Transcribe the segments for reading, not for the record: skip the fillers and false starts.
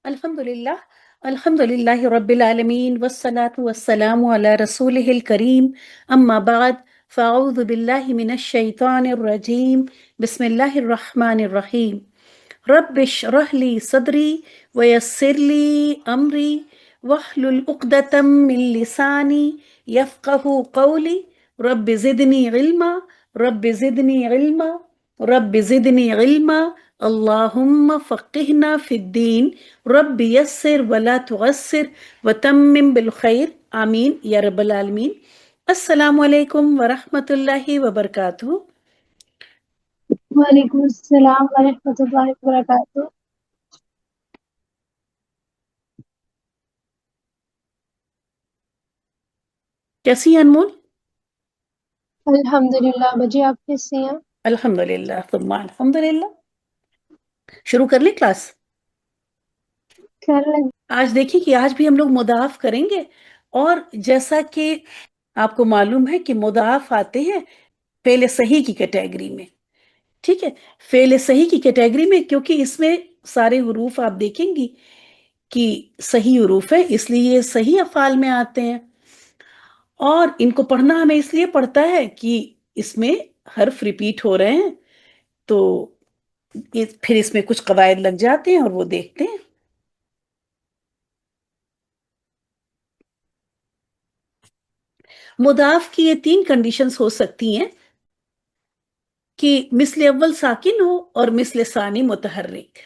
الحمد للہ رب العالمین والصلاة والسلام علی رسولہ الکریم اما بعد فاعوذ باللہ من الشیطان الرجیم بسم اللہ الرحمن الرحیم رب اشرح لی صدری ویسر لی امری واحلل عقدۃ من لسانی یفقہوا قولی رب زدنی علما رب زدنی علما رب زدنی علما اللہم فقہنا فی الدین رب یسر ولا تعسر وتمم بالخیر آمین یا رب العالمین۔ السلام علیکم ورحمۃ اللہ وبرکاتہ۔ وعلیکم السلام ورحمۃ اللہ وبرکاتہ۔ کیسی ہیں انمول؟ الحمدللہ بجی، آپ کیسے ہیں؟ الحمدللہ ثم الحمدللہ۔ شروع کر لیں کلاس؟ کر لیں۔ آج دیکھیں کہ آج بھی ہم لوگ مضاعف کریں گے، اور جیسا کہ آپ کو معلوم ہے کہ مضاعف آتے ہیں فعل صحیح کی کیٹیگری میں، ٹھیک ہے، فعل صحیح کی کیٹیگری میں، کیونکہ اس میں سارے حروف آپ دیکھیں گی کہ صحیح حروف ہے، اس لیے یہ صحیح افعال میں آتے ہیں، اور ان کو پڑھنا ہمیں اس لیے پڑتا ہے کہ اس میں حرف ریپیٹ ہو رہے ہیں، تو پھر اس میں کچھ قواعد لگ جاتے ہیں اور وہ دیکھتے ہیں۔ مضاعف کی یہ 3 کنڈیشنز ہو سکتی ہیں کہ مثل اول ساکن ہو اور مثل ثانی متحرک،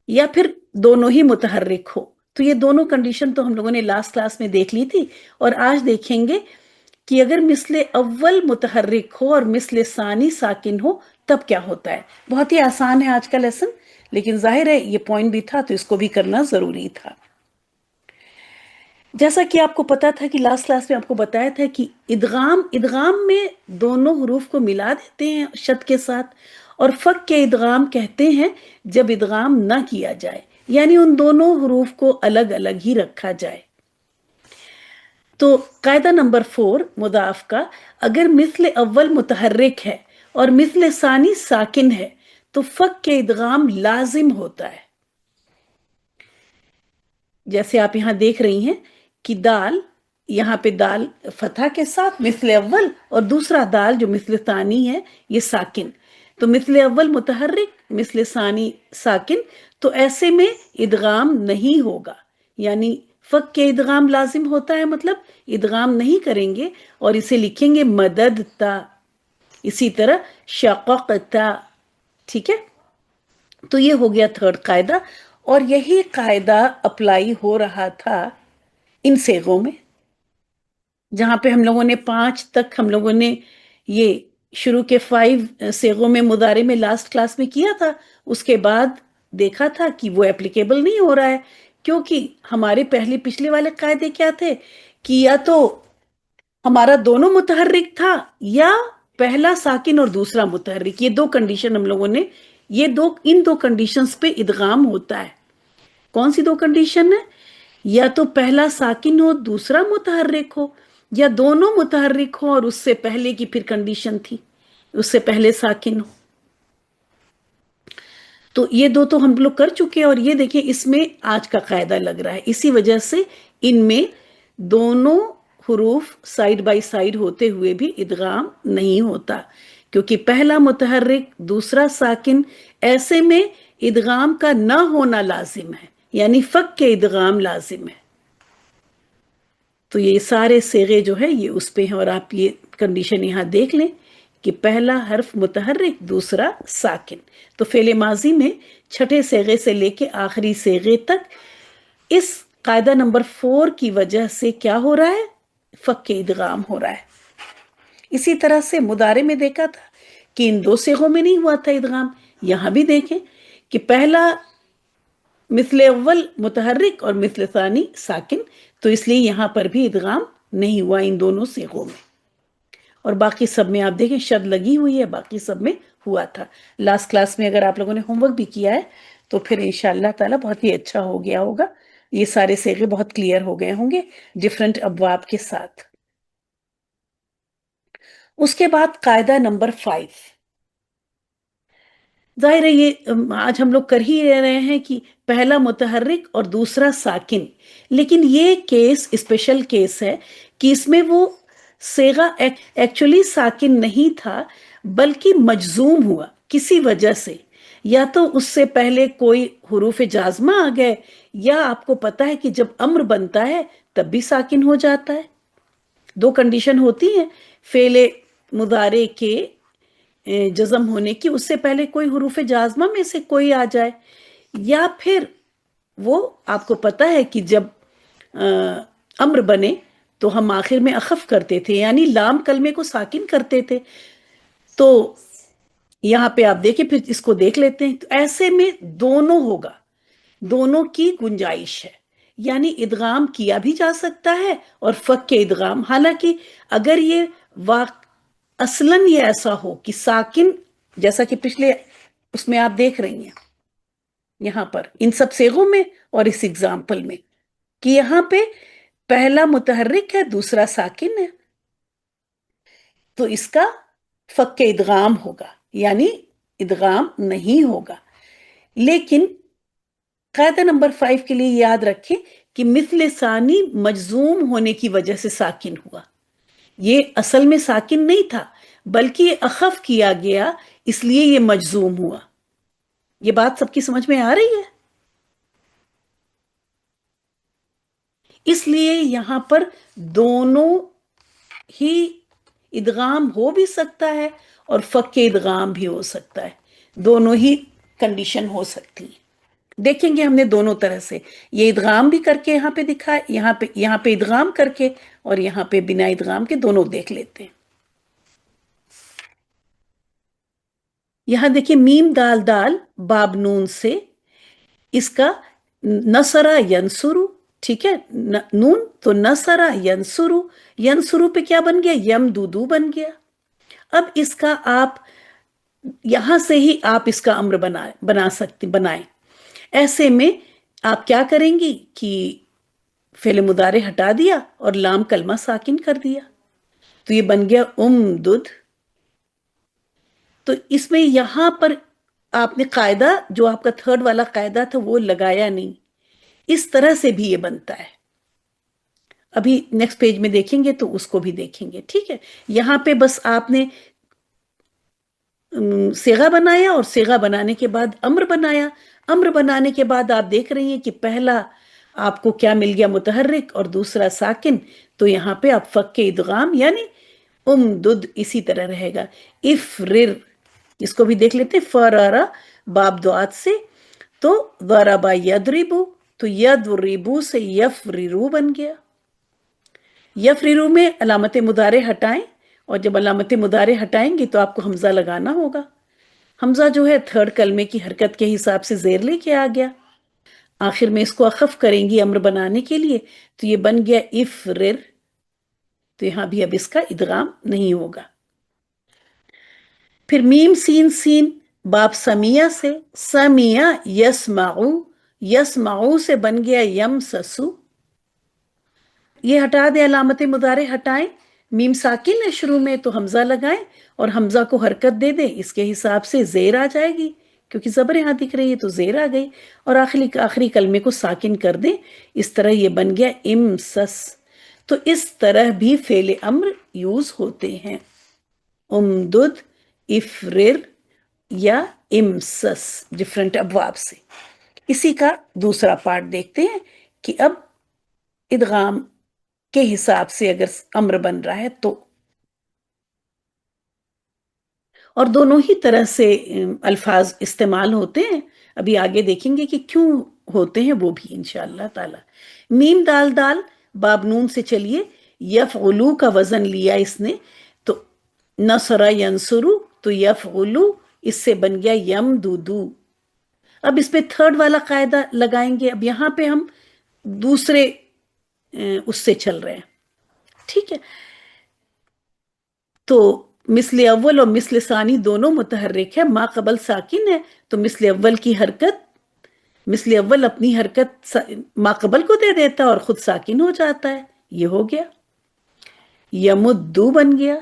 یا پھر دونوں ہی متحرک ہو۔ تو یہ دونوں کنڈیشن تو ہم لوگوں نے لاسٹ کلاس میں دیکھ لی تھی، اور آج دیکھیں گے کہ اگر مثل اول متحرک ہو اور مثل ثانی ساکن ہو تب کیا ہوتا ہے۔ بہت ہی آسان ہے آج کا لیسن، لیکن ظاہر ہے یہ پوائنٹ بھی تھا تو اس کو بھی کرنا ضروری تھا۔ جیسا کہ آپ کو پتا تھا کہ لاسٹ کلاس میں آپ کو بتایا تھا کہ ادغام میں دونوں حروف کو ملا دیتے ہیں شد کے ساتھ، اور فک کے ادغام کہتے ہیں جب ادغام نہ کیا جائے، یعنی ان دونوں حروف کو الگ الگ ہی رکھا جائے۔ تو قاعدہ نمبر 4 مضاعف کا، اگر مثل اول متحرک ہے اور مثل ثانی ساکن ہے تو فک کے ادغام لازم ہوتا ہے۔ جیسے آپ یہاں دیکھ رہی ہیں کہ دال، یہاں پہ دال فتح کے ساتھ مثل اول، اور دوسرا دال جو مثل ثانی ہے یہ ساکن، تو مثل اول متحرک مثل ثانی ساکن، تو ایسے میں ادغام نہیں ہوگا، یعنی فک کے ادغام لازم ہوتا ہے، مطلب ادغام نہیں کریں گے اور اسے لکھیں گے مدد تا، اسی طرح شققتا، ٹھیک ہے۔ تو یہ ہو گیا 3rd قاعدہ، اور یہی قاعدہ اپلائی ہو رہا تھا ان صیغوں میں، جہاں پہ ہم لوگوں نے 5 تک ہم لوگوں نے یہ شروع کے 5 صیغوں میں مضارع میں لاسٹ کلاس میں کیا تھا، اس کے بعد دیکھا تھا کہ وہ اپلیکیبل نہیں ہو رہا ہے، کیونکہ ہمارے پچھلے والے قاعدے کیا تھے کہ یا تو ہمارا دونوں متحرک تھا یا پہلا ساکن اور دوسرا متحرک، یہ 2 کنڈیشن ہم لوگوں نے، ان دو کنڈیشنز پہ ادغام ہوتا ہے۔ کون سی 2 کنڈیشن ہے؟ یا تو پہلا ساکن ہو دوسرا متحرک ہو، یا دونوں متحرک ہو اور اس سے پہلے کی پھر کنڈیشن تھی اس سے پہلے ساکن ہو۔ تو یہ 2 تو ہم لوگ کر چکے، اور یہ دیکھیں اس میں آج کا قاعدہ لگ رہا ہے، اسی وجہ سے ان میں دونوں حروف سائیڈ بائی سائیڈ ہوتے ہوئے بھی ادغام نہیں ہوتا، کیونکہ پہلا متحرک دوسرا ساکن، ایسے میں ادغام کا نہ ہونا لازم ہے، یعنی فک کے ادغام لازم ہے۔ تو یہ سارے صیغے جو ہے یہ اس پہ ہیں، اور آپ یہ کنڈیشن یہاں دیکھ لیں کہ پہلا حرف متحرک دوسرا ساکن، تو فعل ماضی میں چھٹے صیغے سے لے کے آخری صیغے تک اس قاعدہ نمبر 4 کی وجہ سے کیا ہو رہا ہے؟ فک کے ادغام ہو رہا ہے۔ اسی طرح سے مضارع میں دیکھا تھا کہ ان 2 صیغوں میں نہیں ہوا تھا ادغام، یہاں بھی دیکھیں کہ پہلا مثل اول متحرک اور مثل ثانی ساکن، تو اس لیے یہاں پر بھی ادغام نہیں ہوا ان دونوں صیغوں میں، اور باقی سب میں آپ دیکھیں شد لگی ہوئی ہے، باقی سب میں ہوا تھا۔ لاسٹ کلاس میں اگر آپ لوگوں نے ہوم ورک بھی کیا ہے تو پھر انشاءاللہ تعالی بہت ہی اچھا ہو گیا ہوگا، یہ سارے صیغے بہت کلیئر ہو گئے ہوں گے ڈیفرنٹ ابواب کے ساتھ۔ اس کے بعد قاعدہ نمبر 5، ظاہر ہے یہ آج ہم لوگ کر ہی رہے ہیں کہ پہلا متحرک اور دوسرا ساکن، لیکن یہ کیس اسپیشل کیس ہے کہ اس میں وہ صیغہ ایکچولی ساکن نہیں تھا بلکہ مجزوم ہوا کسی وجہ سے، یا تو اس سے پہلے کوئی حروف جازمہ آ گئے، یا آپ کو پتا ہے کہ جب امر بنتا ہے تب بھی ساکن ہو جاتا ہے۔ دو کنڈیشن ہوتی ہیں فعل مضارع کے جزم ہونے کی، اس سے پہلے کوئی حروف جازمہ میں سے کوئی آ جائے، یا پھر وہ آپ کو پتا ہے کہ جب امر بنے تو ہم آخر میں اخف کرتے تھے، یعنی لام کلمے کو ساکن کرتے تھے۔ تو یہاں پہ آپ دیکھیں، پھر اس کو دیکھ لیتے ہیں، تو ایسے میں دونوں ہوگا، دونوں کی گنجائش ہے، یعنی ادغام کیا بھی جا سکتا ہے اور فک کے ادغام، حالانکہ اگر یہ اصلاً یہ ایسا ہو کہ ساکن، جیسا کہ پچھلے اس میں آپ دیکھ رہی ہیں یہاں پر ان سب صیغوں میں اور اس ایگزامپل میں، کہ یہاں پہ پہلا متحرک ہے دوسرا ساکن ہے، تو اس کا فک ادغام ہوگا، یعنی ادغام نہیں ہوگا۔ لیکن قاعدہ نمبر 5 کے لیے یاد رکھیں کہ مثل ثانی مجزوم ہونے کی وجہ سے ساکن ہوا، یہ اصل میں ساکن نہیں تھا بلکہ یہ اخف کیا گیا، اس لیے یہ مجزوم ہوا۔ یہ بات سب کی سمجھ میں آ رہی ہے؟ اس لیے یہاں پر دونوں ہی ادغام ہو بھی سکتا ہے اور فک ادغام بھی ہو سکتا ہے، دونوں ہی کنڈیشن ہو سکتی ہیں۔ دیکھیں گے ہم نے دونوں طرح سے یہ ادغام بھی کر کے یہاں پہ دکھا ہے، یہاں پہ ادغام کر کے اور یہاں پہ بنا ادغام کے، دونوں دیکھ لیتے ہیں۔ یہاں دیکھیں میم دال دال باب نون سے اس کا نصرہ ینصرو، ٹھیک ہے، نون تو نصرہ ینصرو، ینصرو پہ کیا بن گیا؟ یم دودو بن گیا۔ اب اس کا آپ یہاں سے ہی آپ اس کا امر بنائیں۔ ایسے میں آپ کیا کریں گی کہ فعل مضارع ہٹا دیا اور لام کلمہ ساکن کر دیا، تو یہ بن گیا امدد۔ تو اس میں یہاں پر آپ نے قاعدہ جو آپ کا تھرڈ والا قاعدہ تھا وہ لگایا نہیں، اس طرح سے بھی یہ بنتا ہے۔ ابھی نیکسٹ پیج میں دیکھیں گے تو اس کو بھی دیکھیں گے، ٹھیک ہے۔ یہاں پہ بس آپ نے صیغہ بنایا اور صیغہ بنانے کے بعد امر بنایا، امر بنانے کے بعد آپ دیکھ رہی ہیں کہ پہلا آپ کو کیا مل گیا؟ متحرک، اور دوسرا ساکن، تو یہاں پہ آپ فک کے ادغام یعنی امدد اسی طرح رہے گا۔ افرر، اس کو بھی دیکھ لیتے ہیں، فرارا باب دعات سے، تو ضربا یضربو، تو یضربو سے یفررو بن گیا۔ یفررو میں علامت مضارع ہٹائیں، اور جب علامت مضارع ہٹائیں گے تو آپ کو حمزہ لگانا ہوگا۔ حمزہ جو ہے تھرڈ کلمے کی حرکت کے حساب سے زیر لے کے آ گیا، آخر میں اس کو اخف کریں گی امر بنانے کے لیے، تو یہ بن گیا افرر، تو یہاں بھی اب اس کا ادغام نہیں ہوگا۔ پھر میم سین سین باب سمیہ سے، سمیہ یسمعو، یسمعو سے بن گیا یمسسو، یہ ہٹا دیں، علامت مضارع ہٹائیں، میم ساکن ہے شروع میں تو حمزہ لگائیں اور حمزہ کو حرکت دے دیں، اس کے حساب سے زیر آ جائے گی، کیونکہ زبر یہاں دکھ رہی ہے تو زیر آ گئی، اور آخری کلمے کو ساکن کر دیں، اس طرح یہ بن گیا امسس۔ تو اس طرح بھی فعل امر یوز ہوتے ہیں، امدد، افرر یا امسس، ڈفرنٹ ابواب سے۔ اسی کا دوسرا پارٹ دیکھتے ہیں کہ اب ادغام کے حساب سے اگر امر بن رہا ہے تو، اور دونوں ہی طرح سے الفاظ استعمال ہوتے ہیں، ابھی آگے دیکھیں گے کہ کیوں ہوتے ہیں وہ بھی انشاءاللہ تعالی۔ میم دال دال باب نون سے چلیے، یفعلو کا وزن لیا اس نے، تو نصر ینصرو، تو یفعلو اس سے بن گیا یمددو۔ اب اس پہ تھرڈ والا قاعدہ لگائیں گے، اب یہاں پہ ہم دوسرے اس سے چل رہے ہیں، ٹھیک ہے۔ تو مثل اول اور مثل ثانی دونوں متحرک ہے، ما قبل ساکن ہے، تو مثل اول کی حرکت، مثل اول اپنی حرکت ما قبل کو دے دیتا ہے اور خود ساکن ہو جاتا ہے، یہ ہو گیا۔ یمدو بن گیا،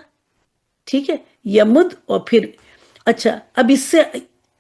ٹھیک ہے، یمد، اور پھر اچھا اب اس سے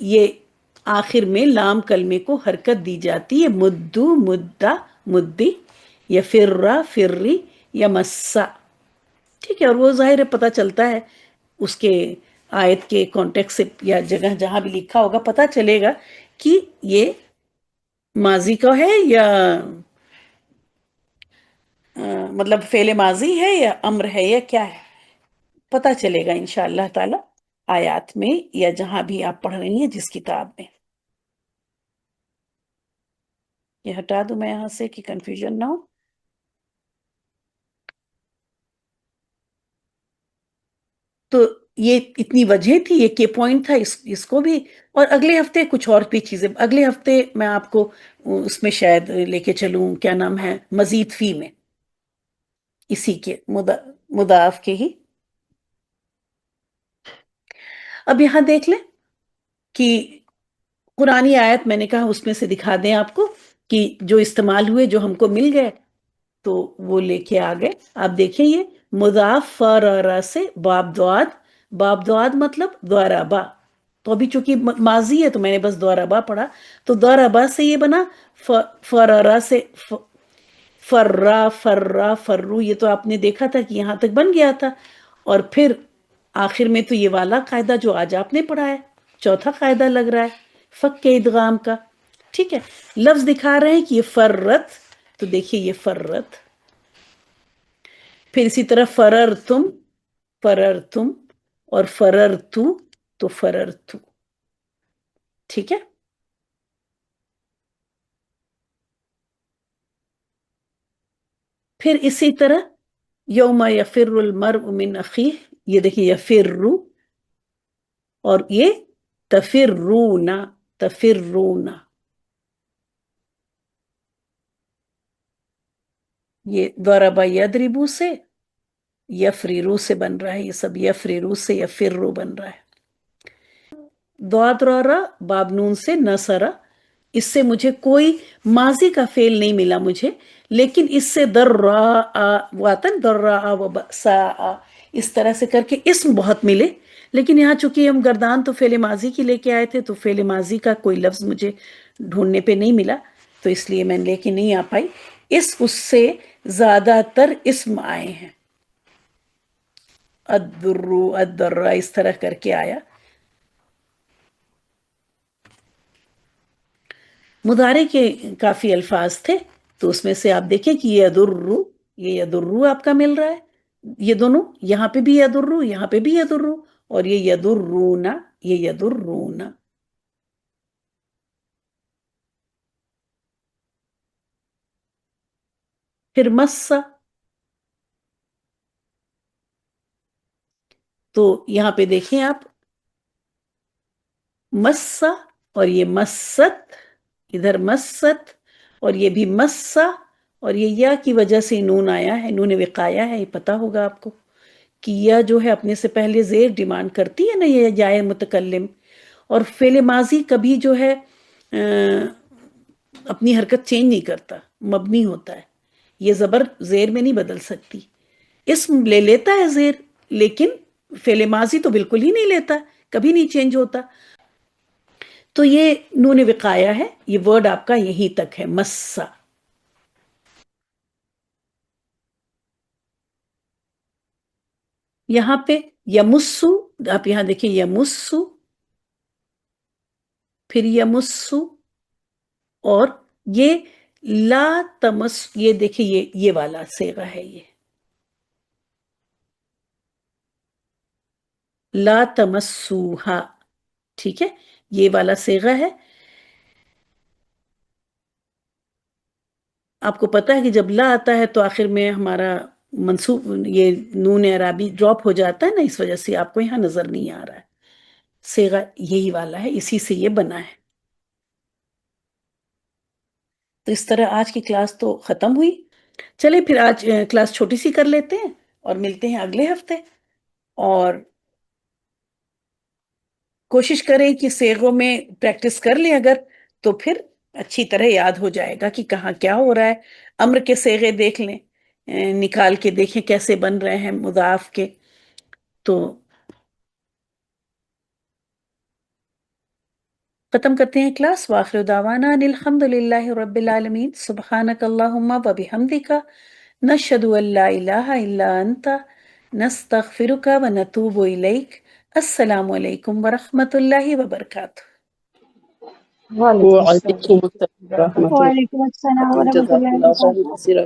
یہ آخر میں لام کلمے کو حرکت دی جاتی ہے، مدو، مدہ، مدی، یا فرا، فری، یا مسا، ٹھیک ہے۔ اور وہ ظاہر ہے پتہ چلتا ہے اس کے آیت کے کانٹیکس سے، یا جگہ جہاں بھی لکھا ہوگا پتہ چلے گا کہ یہ ماضی کا ہے یا مطلب فعل ماضی ہے یا امر ہے یا کیا ہے، پتہ چلے گا انشاءاللہ تعالی آیات میں، یا جہاں بھی آپ پڑھ رہی ہیں جس کتاب میں۔ یہ ہٹا دوں میں یہاں سے کہ کنفیوژن نہ ہو۔ تو یہ اتنی وجہ تھی، یہ کی پوائنٹ تھا، اس کو بھی، اور اگلے ہفتے کچھ اور بھی چیزیں، اگلے ہفتے میں آپ کو اس میں شاید لے کے چلوں، کیا نام ہے، مزید فی میں، اسی کے مضاف کے ہی۔ اب یہاں دیکھ لیں کہ قرآنی آیت میں نے کہا اس میں سے دکھا دیں آپ کو کہ جو استعمال ہوئے، جو ہم کو مل گئے، تو وہ لے کے آ گئے۔ آپ دیکھیں یہ مضاف فرارا سے باب دواد، باب دواد مطلب دوارابا، تو ابھی چونکہ ماضی ہے تو میں نے بس دوارابا پڑھا، تو دوارابا سے یہ بنا فرارا سے فرا، فرا، فرو، یہ تو آپ نے دیکھا تھا کہ یہاں تک بن گیا تھا، اور پھر آخر میں تو یہ والا قاعدہ جو آج آپ نے پڑھا ہے، چوتھا قاعدہ لگ رہا ہے فک کے ادغام کا، ٹھیک ہے۔ لفظ دکھا رہے ہیں کہ یہ فرت، تو دیکھیے یہ فرت، پھر اسی طرح فرر تم، فرر تم، اور فرر تو فرر تو، ٹھیک ہے۔ پھر اسی طرح یوم یفر المرء من اخیہ، یہ دیکھیے یفر، اور یہ تفرون، تفرون، یہ ضرب یضرب سے یفررو سے بن رہا ہے، یہ سب یفررو سے یفرو بن رہا ہے۔ ضاد را باب نون سے نصرہ، اس سے مجھے کوئی ماضی کا فعل نہیں ملا مجھے، لیکن اس سے واتن درا و سا، اس طرح سے کر کے اسم بہت ملے، لیکن یہاں چونکہ ہم گردان تو فعل ماضی کی لے کے آئے تھے، تو فعل ماضی کا کوئی لفظ مجھے ڈھونڈنے پہ نہیں ملا، تو اس لیے میں لے کے نہیں آ پائی۔ اس سے زیادہ تر اسم آئے ہیں، الدرو، الدرا، اس طرح کر کے آیا۔ مضارع کے کافی الفاظ تھے، تو اس میں سے آپ دیکھیں کہ یہ یدرو، یہ یدرو آپ کا مل رہا ہے، یہ دونوں، یہاں پہ بھی یدرو، یہاں پہ بھی یدرو، اور یہ یدرون، یہ یدرون۔ پھر مسا، تو یہاں پہ دیکھیں آپ، مسا، اور یہ مست، ادھر مست، اور یہ بھی مسا، اور یہ یا کی وجہ سے نون آیا ہے، نون وقایا ہے، یہ پتا ہوگا آپ کو کہ یا جو ہے اپنے سے پہلے زیر ڈیمانڈ کرتی ہے نا، یہ جائے متکلم، اور فعل ماضی کبھی جو ہے اپنی حرکت چینج نہیں کرتا، مبنی ہوتا ہے، یہ زبر زیر میں نہیں بدل سکتی، اسم لے لیتا ہے زیر، لیکن فعل ماضی تو بالکل ہی نہیں لیتا، کبھی نہیں چینج ہوتا۔ تو یہ نون وقایا ہے، یہ ورڈ آپ کا یہیں تک ہے، مسا۔ یہاں پہ یمسو، آپ یہاں دیکھیں یمسو، پھر یمسو، اور یہ لا تمس، یہ دیکھیں یہ والا صیغہ ہے، یہ لا تمسوہا، ٹھیک ہے، یہ والا صیغہ ہے۔ آپ کو پتا ہے کہ جب لا آتا ہے تو آخر میں ہمارا منصوب، یہ نون اعرابی ڈراپ ہو جاتا ہے نا، اس وجہ سے آپ کو یہاں نظر نہیں آ رہا ہے، صیغہ یہی والا ہے، اسی سے یہ بنا ہے۔ تو اس طرح آج کی کلاس تو ختم ہوئی، چلے پھر آج کلاس چھوٹی سی کر لیتے ہیں، اور ملتے ہیں اگلے ہفتے، اور کوشش کریں کہ صیغوں میں پریکٹس کر لیں اگر، تو پھر اچھی طرح یاد ہو جائے گا کہ کہاں کیا ہو رہا ہے۔ امر کے صیغے دیکھ لیں، نکال کے دیکھیں کیسے بن رہے ہیں مضاف کے، تو ختم کرتے ہیں کلاس. وآخر دعوانا ان الحمدللہ رب العالمین. سبحانک اللہم و بحمدک نشہد ان لا الہ الا انت نستغفرک و نتوب الیک. السلام علیکم ورحمۃ اللہ وبرکاتہ. وعلیکم السلام وعلیکم السلام ورحمۃ اللہ وعلیکم السلام وبرکاتہ. ورحمۃ جزاک اللہ اللہ خیر وبرکاتہ. کثیر.